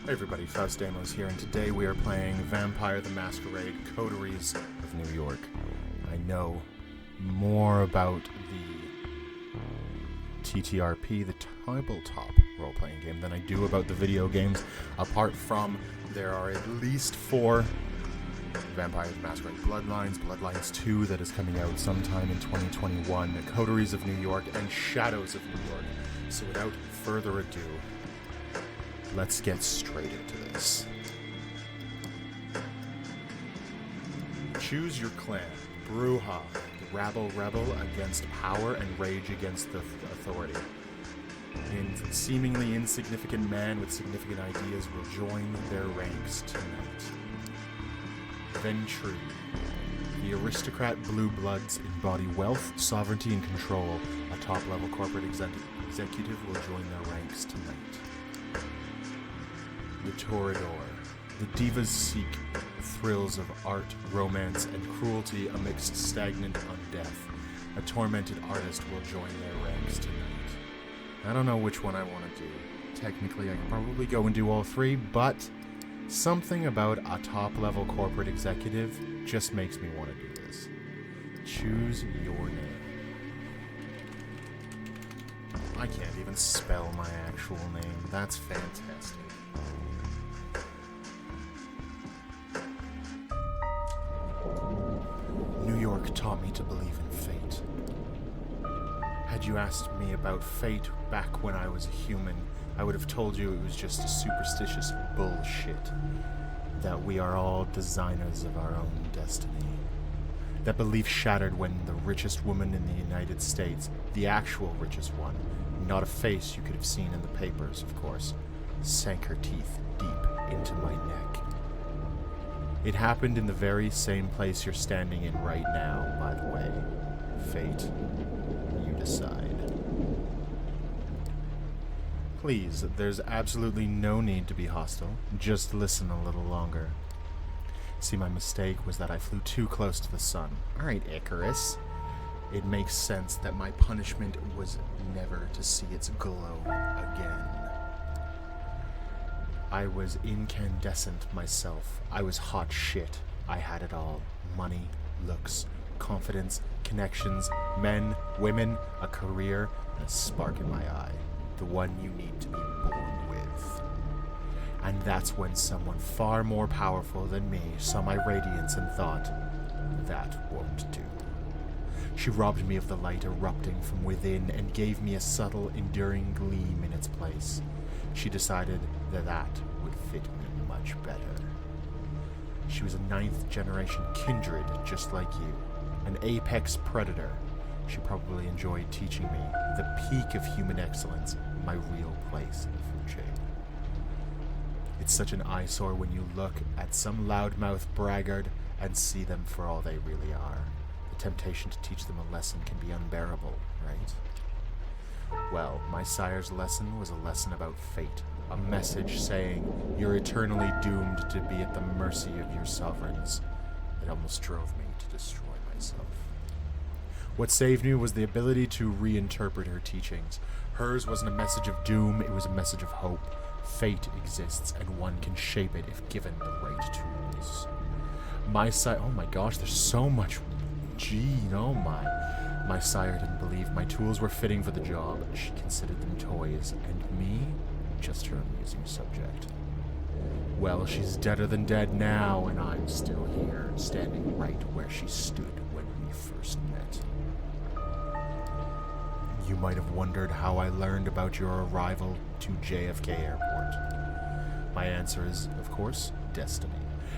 Hey everybody, Faust Damos here, and today we are playing Vampire the Masquerade, Coteries of New York. I know more about the TTRP, the tabletop role-playing game, than I do about the video games, apart from there are at least 4 Vampire the Masquerade Bloodlines 2 that is coming out sometime in 2021, Coteries of New York, and Shadows of New York. So without further ado, let's get straight into this. Choose your clan. Bruja, the rabble rebel against power and rage against the authority. A seemingly insignificant man with significant ideas will join their ranks tonight. Ventry, the aristocrat blue bloods embody wealth, sovereignty, and control. A top-level corporate executive will join their ranks tonight. The Toreador. The divas seek thrills of art, romance, and cruelty amidst stagnant undeath. A tormented artist will join their ranks tonight. I don't know which one I want to do. Technically, I could probably go and do all 3, but something about a top-level corporate executive just makes me want to do this. Choose your name. I can't even spell my actual name. That's fantastic. New York taught me to believe in fate. Had you asked me about fate back when I was a human, I would have told you it was just a superstitious bullshit. That we are all designers of our own destiny. That belief shattered when the richest woman in the United States, the actual richest one, not a face you could have seen in the papers, of course, sank her teeth deep into my neck. It happened in the very same place you're standing in right now, by the way. Fate, you decide. Please, there's absolutely no need to be hostile. Just listen a little longer. See, my mistake was that I flew too close to the sun. Alright, Icarus. It makes sense that my punishment was never to see its glow again. I was incandescent myself. I was hot shit. I had it all. Money, looks, confidence, connections, men, women, a career, and a spark in my eye. The one you need to be born with. And that's when someone far more powerful than me saw my radiance and thought, that won't do. She robbed me of the light erupting from within and gave me a subtle, enduring gleam in its place. She decided that would fit me much better. She was a 9th generation kindred just like you, an apex predator. She probably enjoyed teaching me the peak of human excellence, my real place in the food chain. It's such an eyesore when you look at some loudmouth braggart and see them for all they really are. The temptation to teach them a lesson can be unbearable, right? Well, my sire's lesson was a lesson about fate, a message saying you're eternally doomed to be at the mercy of your sovereigns. It almost drove me to destroy myself. What saved me was the ability to reinterpret her teachings. Hers wasn't a message of doom, it was a message of hope. Fate exists, and one can shape it if given the right tools. My sire... Oh my gosh, there's so much... Gee, oh my... My sire didn't believe my tools were fitting for the job. She considered them toys, and me, just her amusing subject. Well, she's deader than dead now, and I'm still here, standing right where she stood when we first met. You might have wondered how I learned about your arrival to JFK Airport. My answer is, of course, destiny.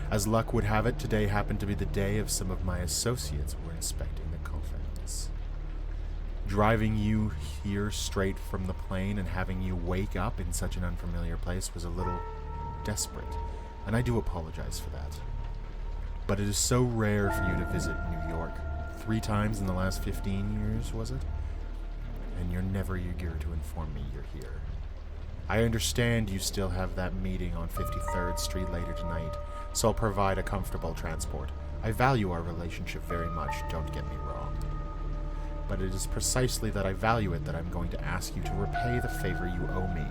As luck would have it, today happened to be the day of some of my associates were inspecting the coffins. Driving you here straight from the plane and having you wake up in such an unfamiliar place was a little desperate, and I do apologize for that. But it is so rare for you to visit New York. 3 times in the last 15 years, was it? And you're never eager to inform me you're here. I understand you still have that meeting on 53rd Street later tonight, so I'll provide a comfortable transport. I value our relationship very much, don't get me wrong. But it is precisely that I value it that I'm going to ask you to repay the favor you owe me.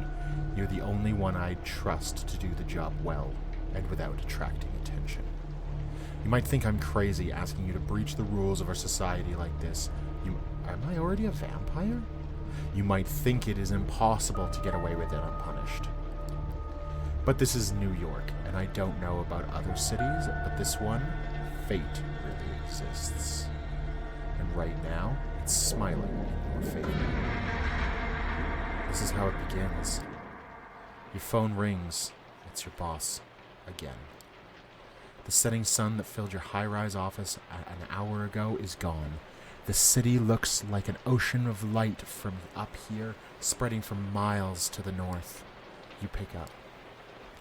You're the only one I'd trust to do the job well, and without attracting attention. You might think I'm crazy asking you to breach the rules of our society like this. Am I already a vampire? You might think it is impossible to get away with it unpunished. But this is New York, and I don't know about other cities, but this one, fate really exists. And right now, it's smiling in your favor. This is how it begins. Your phone rings. It's your boss. Again. The setting sun that filled your high-rise office an hour ago is gone. The city looks like an ocean of light from up here, spreading for miles to the north. You pick up.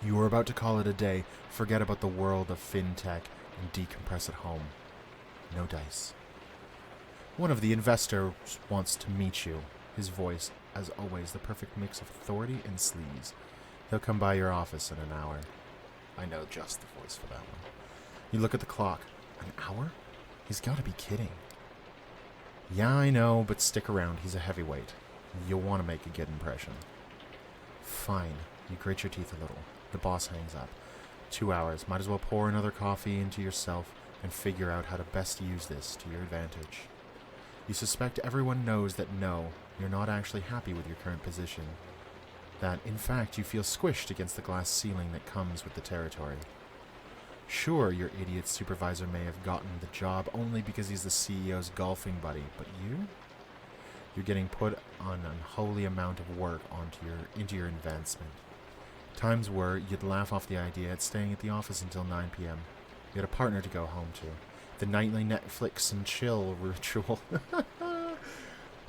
You are about to call it a day, forget about the world of fintech, and decompress at home. No dice. One of the investors wants to meet you. His voice, as always, the perfect mix of authority and sleaze. He'll come by your office in an hour. I know just the voice for that one. You look at the clock. An hour? He's got to be kidding. Yeah, I know, but stick around. He's a heavyweight. You'll want to make a good impression. Fine. You grit your teeth a little. The boss hangs up. 2 hours. Might as well pour another coffee into yourself and figure out how to best use this to your advantage. You suspect everyone knows that no, you're not actually happy with your current position. That, in fact, you feel squished against the glass ceiling that comes with the territory. Sure, your idiot supervisor may have gotten the job only because he's the CEO's golfing buddy, but you? You're getting put on an unholy amount of work into your advancement. Times were you'd laugh off the idea at staying at the office until 9 p.m. You had a partner to go home to. The nightly Netflix and chill ritual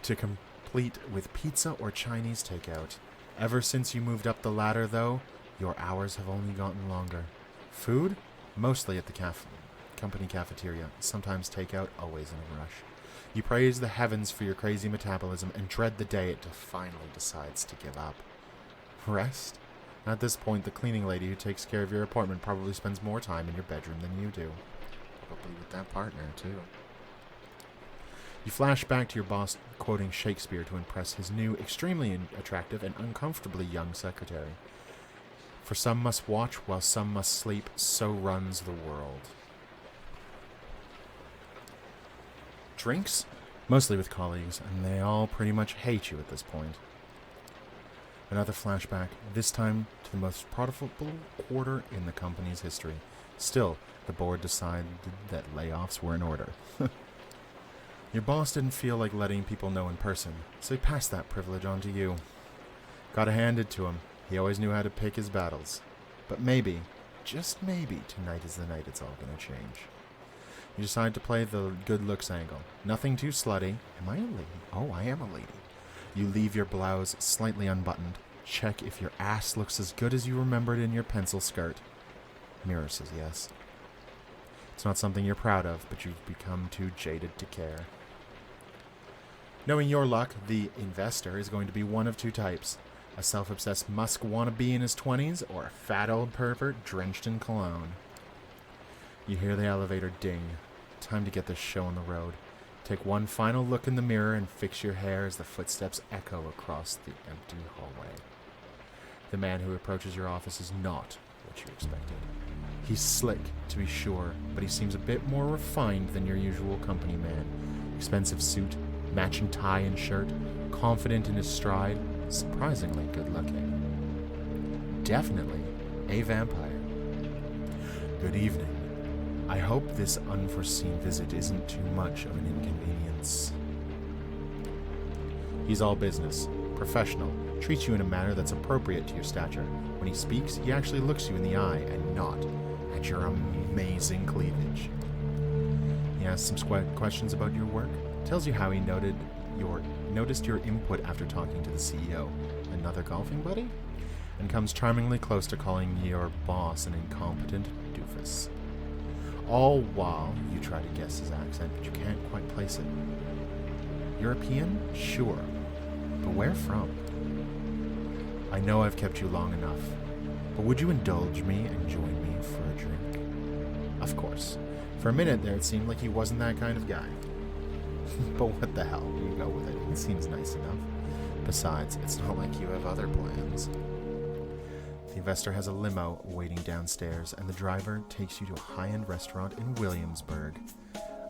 to complete with pizza or Chinese takeout. Ever since you moved up the ladder, though, your hours have only gotten longer. Food? Mostly at the company cafeteria. Sometimes takeout, always in a rush. You praise the heavens for your crazy metabolism and dread the day it finally decides to give up. Rest? At this point, the cleaning lady who takes care of your apartment probably spends more time in your bedroom than you do. Probably with that partner, too. You flash back to your boss quoting Shakespeare to impress his new, extremely attractive and uncomfortably young secretary. For some must watch while some must sleep, so runs the world. Drinks? Mostly with colleagues, and they all pretty much hate you at this point. Another flashback, this time to the most profitable quarter in the company's history. Still, the board decided that layoffs were in order. Your boss didn't feel like letting people know in person, so he passed that privilege on to you. Gotta hand it to him. He always knew how to pick his battles. But maybe, just maybe, tonight is the night it's all gonna change. You decide to play the good looks angle. Nothing too slutty. Am I a lady? Oh, I am a lady. You leave your blouse slightly unbuttoned. Check if your ass looks as good as you remembered in your pencil skirt. Mirror says yes. It's not something you're proud of, but you've become too jaded to care. Knowing your luck, the investor is going to be one of two types. A self-obsessed Musk wannabe in his 20s, or a fat old pervert drenched in cologne. You hear the elevator ding. Time to get this show on the road. Take one final look in the mirror and fix your hair as the footsteps echo across the empty hallway. The man who approaches your office is not what you expected. He's slick, to be sure, but he seems a bit more refined than your usual company man. Expensive suit, matching tie and shirt, confident in his stride, surprisingly good-looking. Definitely a vampire. Good evening. I hope this unforeseen visit isn't too much of an inconvenience. He's all business, professional, treats you in a manner that's appropriate to your stature. When he speaks, he actually looks you in the eye and not at your amazing cleavage. He asks some questions about your work, tells you how he noticed your input after talking to the CEO, another golfing buddy, and comes charmingly close to calling your boss an incompetent doofus. All while you try to guess his accent, but you can't quite place it. European? Sure. But where from? I know I've kept you long enough, but would you indulge me and join me for a drink? Of course. For a minute there, it seemed like he wasn't that kind of guy. But what the hell, you go with it. He seems nice enough. Besides, it's not like you have other plans. The investor has a limo waiting downstairs, and the driver takes you to a high-end restaurant in Williamsburg.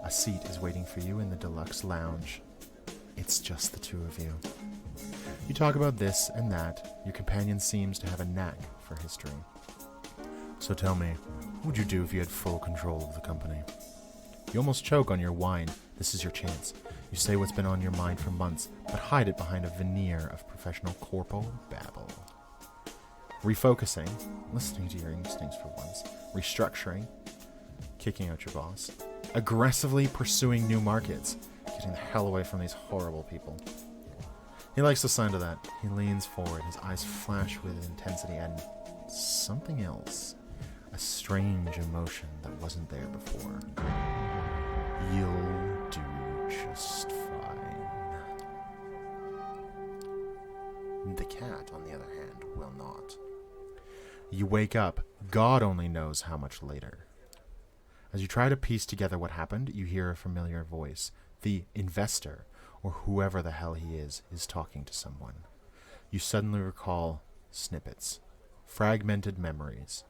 A seat is waiting for you in the deluxe lounge. It's just the two of you. You talk about this and that. Your companion seems to have a knack for history. So tell me, what would you do if you had full control of the company? You almost choke on your wine. This is your chance. You say what's been on your mind for months, but hide it behind a veneer of professional corpo babble. Refocusing, listening to your instincts for once, restructuring, kicking out your boss, aggressively pursuing new markets, getting the hell away from these horrible people. He likes the sound of that. He leans forward, his eyes flash with intensity and something else. A strange emotion that wasn't there before. You'll do just fine. The cat, on the other hand, will not. You wake up, God only knows how much later. As you try to piece together what happened, you hear a familiar voice. The investor, or whoever the hell he is talking to someone. You suddenly recall snippets, fragmented memories.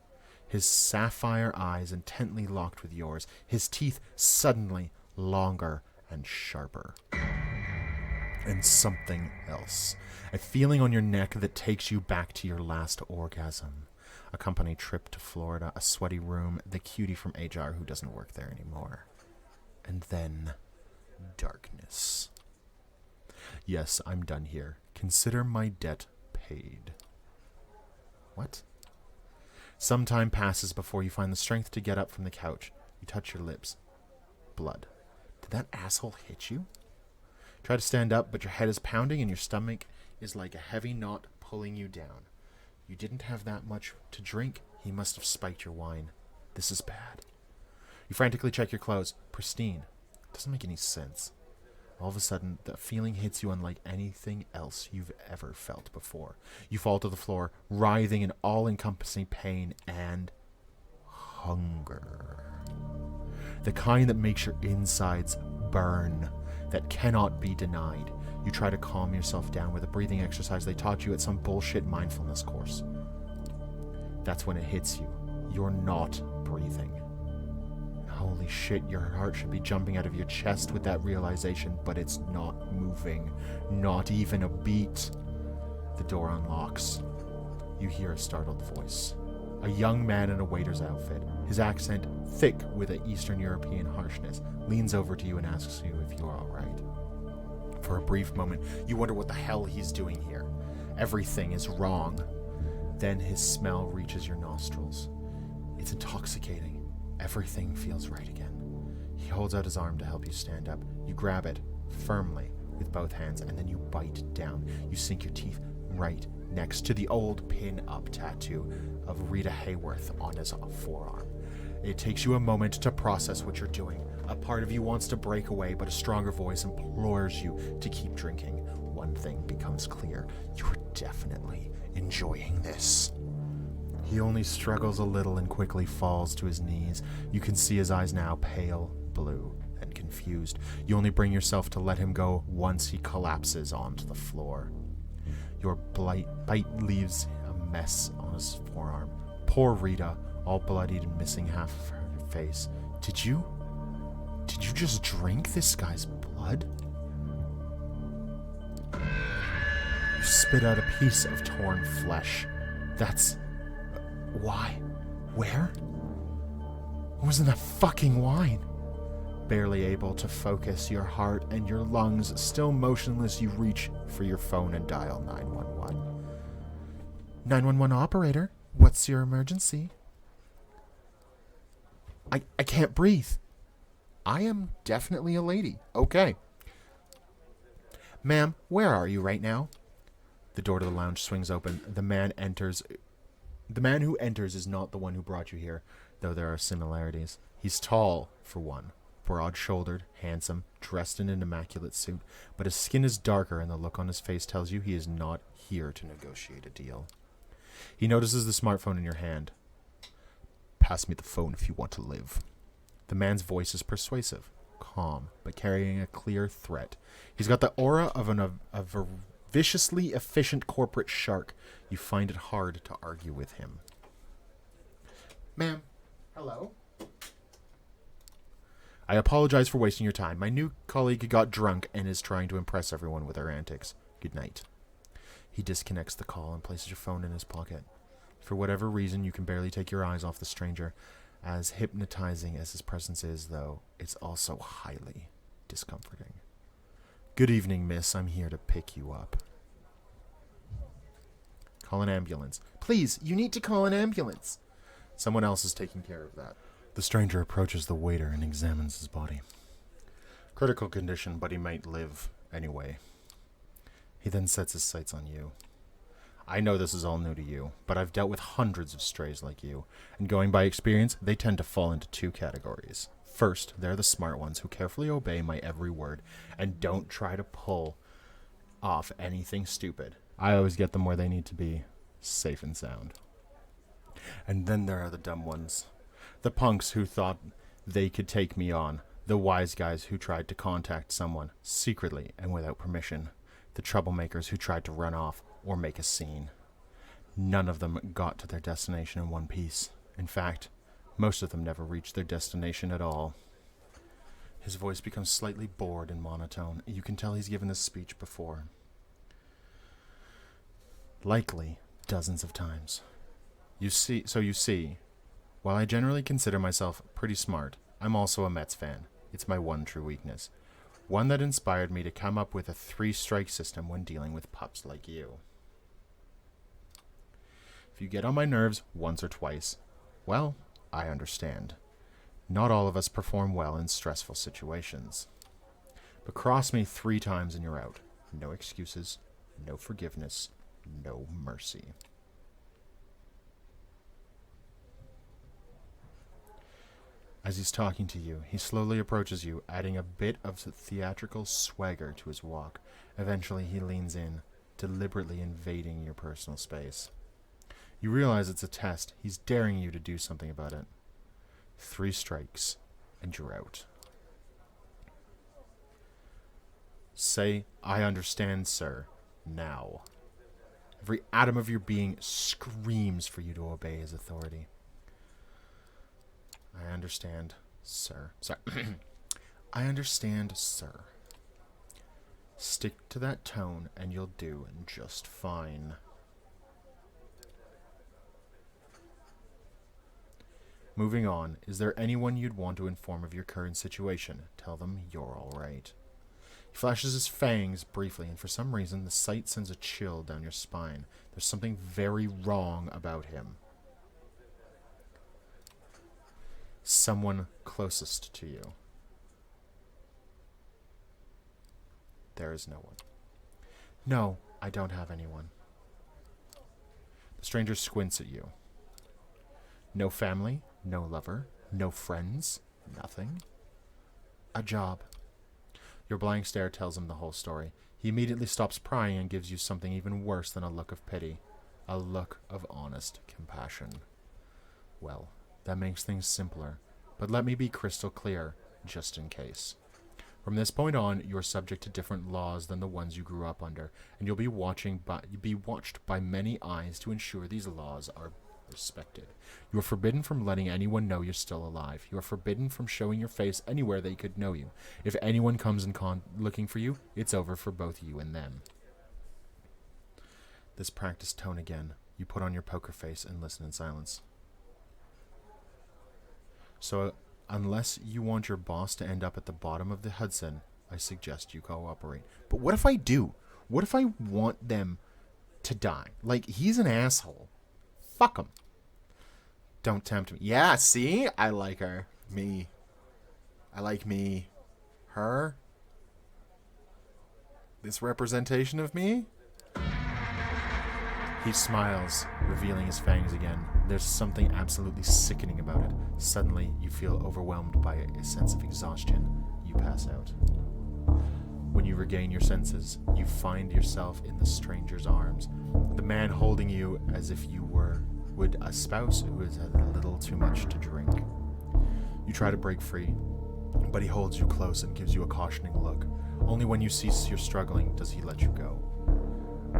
His sapphire eyes intently locked with yours, his teeth suddenly longer and sharper. And something else. A feeling on your neck that takes you back to your last orgasm. A company trip to Florida, a sweaty room, the cutie from HR who doesn't work there anymore. And then darkness. Yes, I'm done here. Consider my debt paid. What? Some time passes before you find the strength to get up from the couch. You touch your lips. Blood. Did that asshole hit you? Try to stand up, but your head is pounding and your stomach is like a heavy knot pulling you down. You didn't have that much to drink. He must have spiked your wine. This is bad. You frantically check your clothes. Pristine. Doesn't make any sense. All of a sudden, the feeling hits you unlike anything else you've ever felt before. You fall to the floor, writhing in all-encompassing pain and hunger. The kind that makes your insides burn, that cannot be denied. You try to calm yourself down with a breathing exercise they taught you at some bullshit mindfulness course. That's when it hits you. You're not breathing. Holy shit, your heart should be jumping out of your chest with that realization, but it's not moving. Not even a beat. The door unlocks. You hear a startled voice. A young man in a waiter's outfit, his accent thick with an Eastern European harshness, leans over to you and asks you if you're alright. For a brief moment, you wonder what the hell he's doing here. Everything is wrong. Then his smell reaches your nostrils. It's intoxicating. Everything feels right again. He holds out his arm to help you stand up. You grab it firmly with both hands, and then you bite down. You sink your teeth right next to the old pin-up tattoo of Rita Hayworth on his forearm. It takes you a moment to process what you're doing. A part of you wants to break away, but a stronger voice implores you to keep drinking. One thing becomes clear. You're definitely enjoying this. He only struggles a little and quickly falls to his knees. You can see his eyes now pale blue and confused. You only bring yourself to let him go once he collapses onto the floor. Your bite leaves a mess on his forearm. Poor Rita, all bloodied and missing half of her face. Did you just drink this guy's blood? You spit out a piece of torn flesh. That's... Why? Where? What was in that fucking wine? Barely able to focus, your heart and your lungs still motionless, you reach for your phone and dial 911. 911 operator, what's your emergency? I can't breathe. I am definitely a lady. Okay. Ma'am, where are you right now? The door to the lounge swings open. The man who enters is not the one who brought you here, though there are similarities. He's tall, for one, broad-shouldered, handsome, dressed in an immaculate suit, but his skin is darker and the look on his face tells you he is not here to negotiate a deal. He notices the smartphone in your hand. Pass me the phone if you want to live. The man's voice is persuasive, calm, but carrying a clear threat. He's got the aura of a viciously efficient corporate shark, you find it hard to argue with him. Ma'am. Hello? I apologize for wasting your time. My new colleague got drunk and is trying to impress everyone with her antics. Good night. He disconnects the call and places your phone in his pocket. For whatever reason, you can barely take your eyes off the stranger. As hypnotizing as his presence is, though, it's also highly discomforting. Good evening, miss. I'm here to pick you up. Call an ambulance. Please, you need to call an ambulance. Someone else is taking care of that. The stranger approaches the waiter and examines his body. Critical condition, but he might live anyway. He then sets his sights on you. I know this is all new to you, but I've dealt with hundreds of strays like you, and going by experience, they tend to fall into two categories. First, they're the smart ones who carefully obey my every word and don't try to pull off anything stupid. I always get them where they need to be, safe and sound. And then there are the dumb ones. The punks who thought they could take me on. The wise guys who tried to contact someone, secretly and without permission. The troublemakers who tried to run off or make a scene. None of them got to their destination in one piece. In fact, most of them never reached their destination at all. His voice becomes slightly bored and monotone. You can tell he's given this speech before. Likely dozens of times. You see, while I generally consider myself pretty smart, I'm also a Mets fan. It's my one true weakness. One that inspired me to come up with a 3-strike system when dealing with pups like you. If you get on my nerves once or twice, well, I understand. Not all of us perform well in stressful situations. But cross me 3 times and you're out. No excuses, no forgiveness, no mercy. As he's talking to you, he slowly approaches you, adding a bit of theatrical swagger to his walk. Eventually, he leans in, deliberately invading your personal space. You realize it's a test. He's daring you to do something about it. 3 strikes, and you're out. Say, I understand, sir, now. Every atom of your being screams for you to obey his authority. I understand, sir. Sorry. I understand, sir. Stick to that tone and you'll do just fine. Moving on, is there anyone you'd want to inform of your current situation? Tell them you're all right. He flashes his fangs briefly, and for some reason, the sight sends a chill down your spine. There's something very wrong about him. Someone closest to you. There is no one. No, I don't have anyone. The stranger squints at you. No family, no lover, no friends, nothing. A job. Your blank stare tells him the whole story. He immediately stops prying and gives you something even worse than a look of pity. A look of honest compassion. Well, that makes things simpler, but let me be crystal clear, just in case. From this point on, you're subject to different laws than the ones you grew up under, and you'll be watched by many eyes to ensure these laws are respected. You are forbidden from letting anyone know you're still alive. You are forbidden from showing your face anywhere they could know you. If anyone comes in looking for you, it's over for both you and them. This practiced tone again. You put on your poker face and listen in silence. So, unless you want your boss to end up at the bottom of the Hudson, I suggest you cooperate. But what if I do? What if I want them to die? Like, he's an asshole. Fuck him. Don't tempt me. Yeah, see? I like her. Me. I like me. Her. This representation of me? He smiles, revealing his fangs again. There's something absolutely sickening about it. Suddenly, you feel overwhelmed by a sense of exhaustion. You pass out. When you regain your senses, you find yourself in the stranger's arms. The man holding you as if you would a spouse who has had a little too much to drink. You try to break free, but he holds you close and gives you a cautioning look. Only when you cease your struggling does he let you go.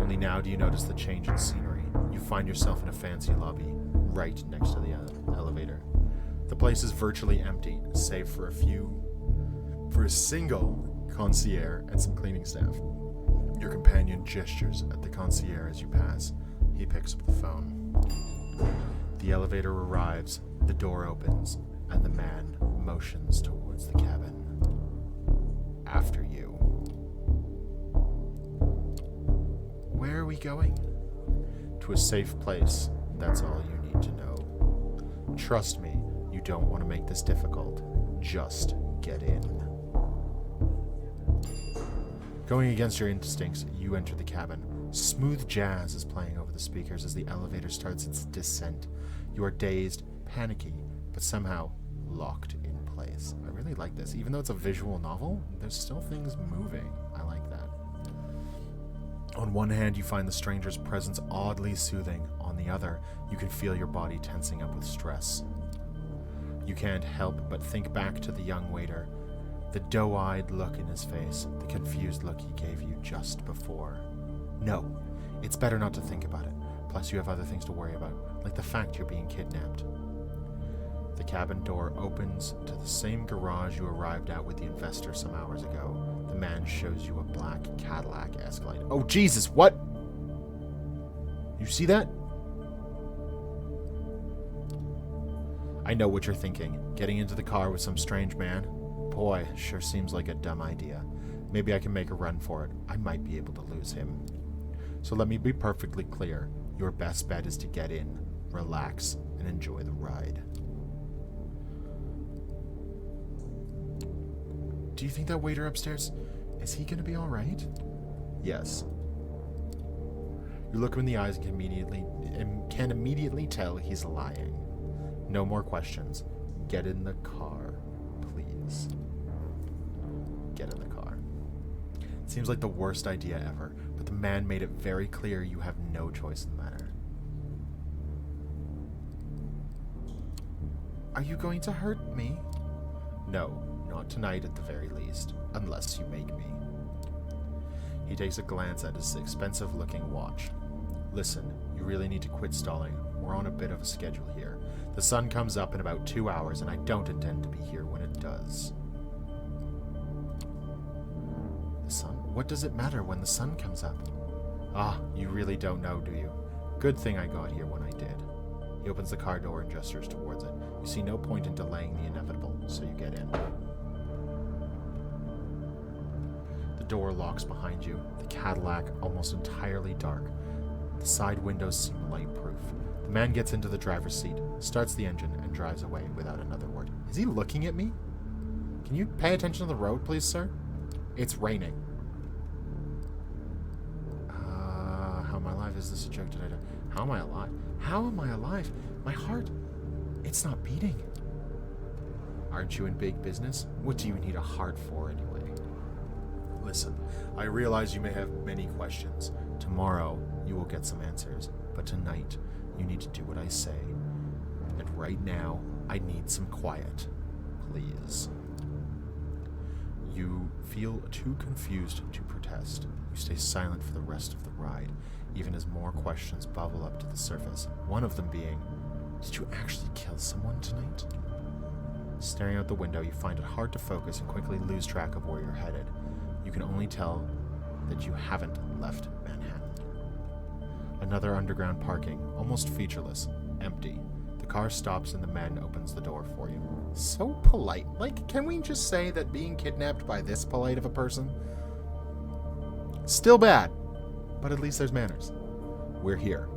Only now do you notice the change in scenery. You find yourself in a fancy lobby, right next to the elevator. The place is virtually empty, save for a single concierge and some cleaning staff. Your companion gestures at the concierge as you pass. He picks up the phone. The elevator arrives, the door opens, and the man motions towards the cabin. After you. Where are we going? To a safe place. That's all you need to know. Trust me, you don't want to make this difficult. Just get in. Going against your instincts, you enter the cabin. Smooth jazz is playing over the speakers as the elevator starts its descent. You are dazed, panicky, but somehow locked in place. I really like this. Even though it's a visual novel, there's still things moving. I like that. On one hand, you find the stranger's presence oddly soothing. On the other, you can feel your body tensing up with stress. You can't help but think back to the young waiter, the doe-eyed look in his face, the confused look he gave you just before. No, it's better not to think about it. Plus, you have other things to worry about, like the fact you're being kidnapped. The cabin door opens to the same garage you arrived at with the investor some hours ago. The man shows you a black Cadillac Escalade. Oh, Jesus, what? You see that? I know what you're thinking. Getting into the car with some strange man? Boy, sure seems like a dumb idea. Maybe I can make a run for it. I might be able to lose him. So let me be perfectly clear. Your best bet is to get in, relax, and enjoy the ride. Do you think that waiter upstairs, is he going to be all right? Yes. You look him in the eyes and can immediately tell he's lying. No more questions. Get in the car, please. Get in the car. It seems like the worst idea ever, but the man made it very clear you have no choice in the matter. Are you going to hurt me? No, not tonight at the very least, unless you make me. He takes a glance at his expensive-looking watch. Listen, you really need to quit stalling. We're on a bit of a schedule here. The sun comes up in about 2 hours, and I don't intend to be here when it does. The sun? What does it matter when the sun comes up? Ah, you really don't know, do you? Good thing I got here when I did. He opens the car door and gestures towards it. You see no point in delaying the inevitable, so you get in. The door locks behind you, the Cadillac almost entirely dark. The side windows seem light-proof. The man gets into the driver's seat, starts the engine, and drives away without another word. Is he looking at me? Can you pay attention to the road, please, sir? It's raining. How am I alive? Is this a joke? How am I alive? How am I alive? My heart, it's not beating. Aren't you in big business? What do you need a heart for anyway? Listen, I realize you may have many questions. Tomorrow, you will get some answers. But tonight, you need to do what I say. And right now, I need some quiet. Please. You feel too confused to protest. You stay silent for the rest of the ride, even as more questions bubble up to the surface. One of them being, did you actually kill someone tonight? Staring out the window, you find it hard to focus and quickly lose track of where you're headed. You can only tell that you haven't left Manhattan. Another underground parking, almost featureless, empty. The car stops and the man opens the door for you. So polite. Like, can we just say that being kidnapped by this polite of a person? Still bad, but at least there's manners. We're here.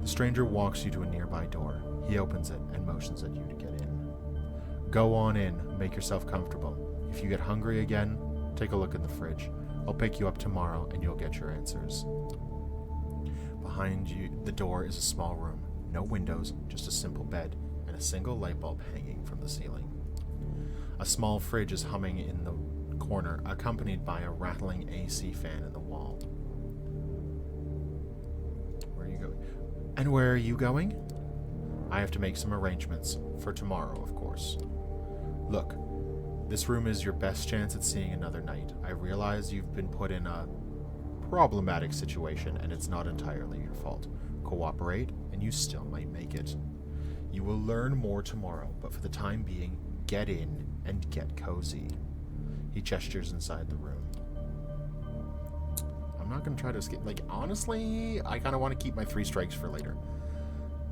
The stranger walks you to a nearby door. He opens it and motions at you to get in. Go on in, make yourself comfortable. If you get hungry again, take a look in the fridge. I'll pick you up tomorrow and you'll get your answers. Behind you, the door is a small room. No windows, just a simple bed and a single light bulb hanging from the ceiling. A small fridge is humming in the corner, accompanied by a rattling AC fan in the wall. Where are you going? And where are you going? I have to make some arrangements. For tomorrow, of course. Look, this room is your best chance at seeing another night. I realize you've been put in a problematic situation, and it's not entirely your fault. Cooperate, and you still might make it. You will learn more tomorrow, but for the time being, get in and get cozy. He gestures inside the room. I'm not going to try to escape. Like, honestly, I kind of want to keep my 3 strikes for later.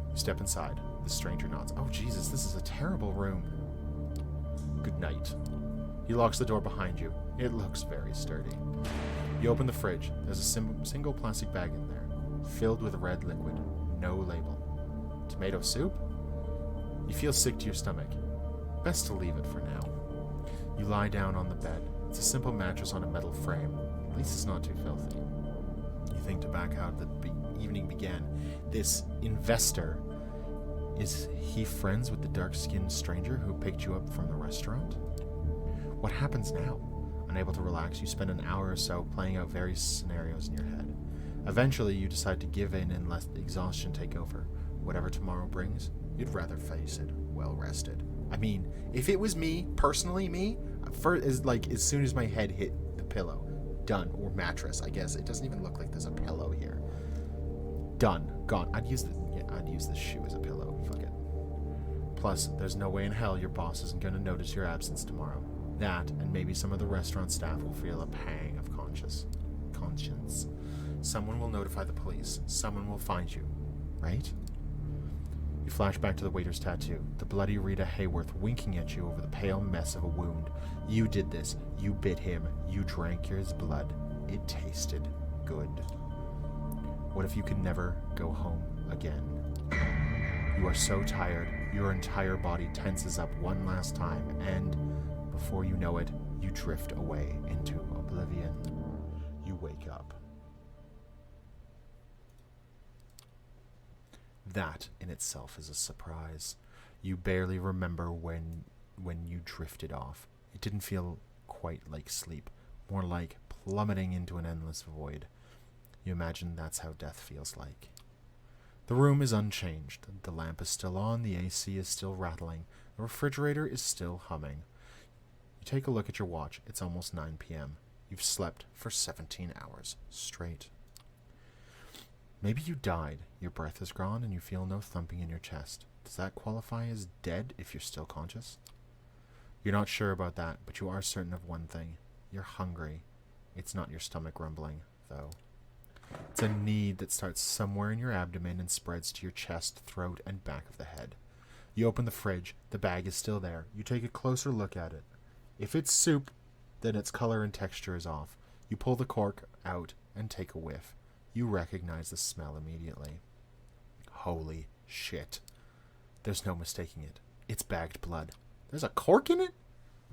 You step inside. The stranger nods. Oh, Jesus, this is a terrible room. Good night. He locks the door behind you. It looks very sturdy. You open the fridge. There's a single plastic bag in there, filled with red liquid. No label. Tomato soup? You feel sick to your stomach. Best to leave it for now. You lie down on the bed. It's a simple mattress on a metal frame. At least it's not too filthy. You think to back how the evening began. This investor, is he friends with the dark-skinned stranger who picked you up from the restaurant? What happens now? Unable to relax, you spend an hour or so playing out various scenarios in your head. Eventually, you decide to give in and let exhaustion take over. Whatever tomorrow brings, you'd rather face it well-rested. I mean, if it was me, personally me, as soon as my head hit the pillow, done, or mattress, I guess. It doesn't even look like there's a pillow here. Done. Gone. I'd use this shoe as a pillow. Fuck it. Plus, there's no way in hell your boss isn't going to notice your absence tomorrow. That, and maybe some of the restaurant staff will feel a pang of conscience. Someone will notify the police. Someone will find you. Right? You flash back to the waiter's tattoo. The bloody Rita Hayworth winking at you over the pale mess of a wound. You did this. You bit him. You drank his blood. It tasted good. What if you could never go home again? You are so tired, your entire body tenses up one last time, and before you know it, you drift away into oblivion. You wake up. That in itself is a surprise. You barely remember when you drifted off. It didn't feel quite like sleep, more like plummeting into an endless void. You imagine that's how death feels like. The room is unchanged. The lamp is still on, the AC is still rattling, the refrigerator is still humming. You take a look at your watch. It's almost 9 p.m. You've slept for 17 hours straight. Maybe you died. Your breath is gone and you feel no thumping in your chest. Does that qualify as dead if you're still conscious? You're not sure about that, but you are certain of one thing. You're hungry. It's not your stomach rumbling, though. It's a need that starts somewhere in your abdomen and spreads to your chest, throat, and back of the head. You open the fridge. The bag is still there. You take a closer look at it. If it's soup, then its color and texture is off. You pull the cork out and take a whiff. You recognize the smell immediately. Holy shit. There's no mistaking it. It's bagged blood. There's a cork in it?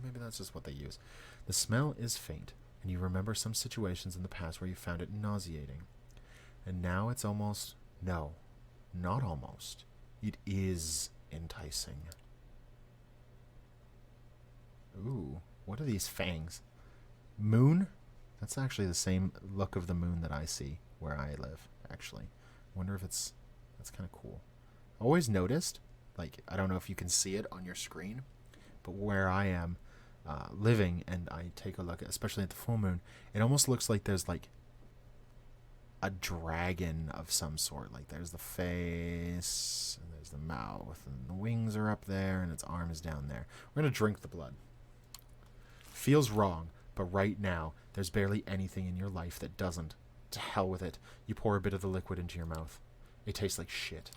Maybe that's just what they use. The smell is faint, and you remember some situations in the past where you found it nauseating. And now it's almost... No, not almost. It is enticing. Ooh, what are these fangs? Moon? That's actually the same look of the moon that I see where I live, actually. Wonder if it's... That's kind of cool. Always noticed, like, I don't know if you can see it on your screen, but where I am living and I take a look, especially at the full moon, it almost looks like there's, like, a dragon of some sort. Like, there's the face, and there's the mouth, and the wings are up there, and its arm is down there. We're going to drink the blood. Feels wrong, but right now, there's barely anything in your life that doesn't. To hell with it. You pour a bit of the liquid into your mouth. It tastes like shit.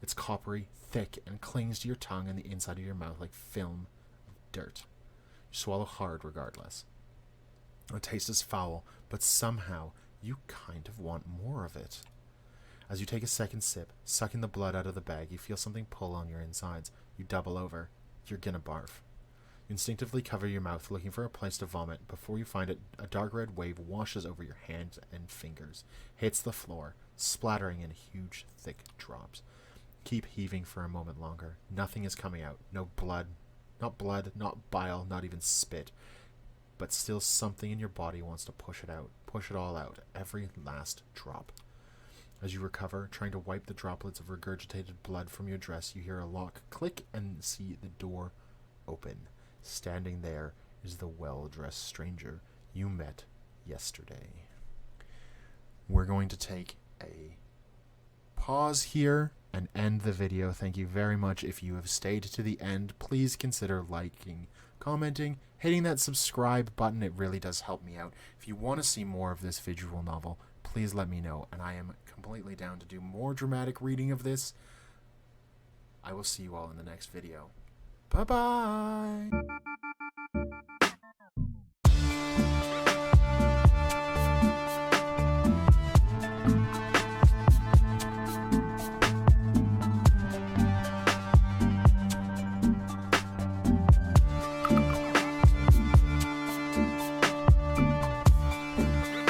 It's coppery, thick, and clings to your tongue and the inside of your mouth like film of dirt. You swallow hard regardless. The taste is foul, but somehow you kind of want more of it. As you take a second sip, sucking the blood out of the bag, you feel something pull on your insides. You double over. You're gonna barf. You instinctively cover your mouth, looking for a place to vomit. Before you find it, a dark red wave washes over your hands and fingers, hits the floor, splattering in huge, thick drops. Keep heaving for a moment longer. Nothing is coming out. No blood. Not blood, not bile, not even spit. But still something in your body wants to push it out. Push it all out. Every last drop. As you recover, trying to wipe the droplets of regurgitated blood from your dress, you hear a lock click and see the door open. Standing there is the well-dressed stranger you met yesterday. we're going to take a pause here and end the video. Thank you very much. If you have stayed to the end, please consider liking, commenting, hitting that subscribe button. It really does help me out. If you want to see more of this visual novel, please let me know, and I am completely down to do more dramatic reading of this. I will see you all in the next video. Bye-bye!